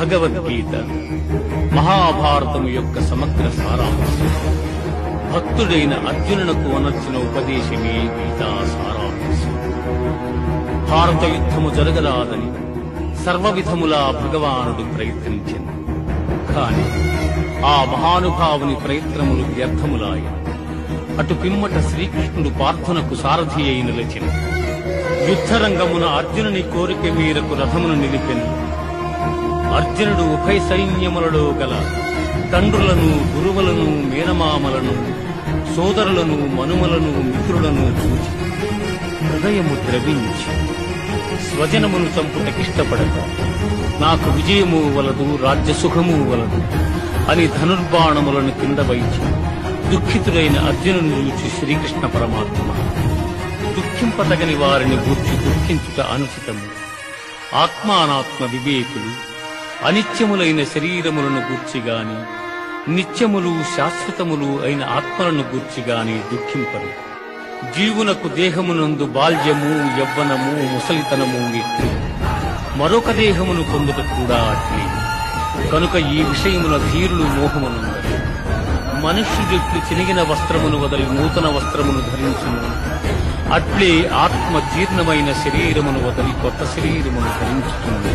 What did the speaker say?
భగవద్గీత మహాభారతము యొక్క సమగ్ర సారాంశం. భక్తుడైన అర్జునునకు అనర్చిన ఉపదేశమే గీతా సారాంశం. భారత యుద్ధము జరగరాదని సర్వవిధములా భగవానుడు ప్రయత్నించింది. కాని ఆ మహానుభావుని ప్రయత్నములు వ్యర్థములాయ. అటు పిమ్మట శ్రీకృష్ణుడు పార్థునకు సారథి అయి నిలిచెను. యుద్ధరంగమున అర్జునుని కోరిక మేరకు రథమును నిలిపెను. అర్జునుడు ఉభయ సైన్యములలో గల తండ్రులను, గురువులను, మేనమామలను, సోదరులను, మనుమలను, మిత్రులను చూచి హృదయము ద్రవించి స్వజనమును చంపుటకిష్టపడక నాకు విజయము వలదు, రాజ్యసుఖము వలదు అని ధనుర్బాణములను కింద వైచి దుఃఖితుడైన అర్జునుని చూచి శ్రీకృష్ణ పరమాత్మ, దుఃఖింపతగని వారిని గూర్చి దుఃఖించుట అనుచితము. ఆత్మానాత్మ వివేకులు అనిత్యములైన శరీరములను గూర్చిగాని, నిత్యములు శాశ్వతములు అయిన ఆత్మలను గూర్చిగాని దుఃఖింపరు. జీవునకు దేహమునందు బాల్యము, యవ్వనము, ముసలితనము ఎట్లు, మరొక దేహమును పొందుట కూడా అట్లే. కనుక ఈ విషయమున ధీరులు మోహమునందరు. మనుష్యుడెట్లు చినిగిన వస్త్రమును వదలి నూతన వస్త్రమును ధరించును, అట్లే ఆత్మ జీర్ణమైన శరీరమును వదలి కొత్త శరీరమును ధరించుతుంది.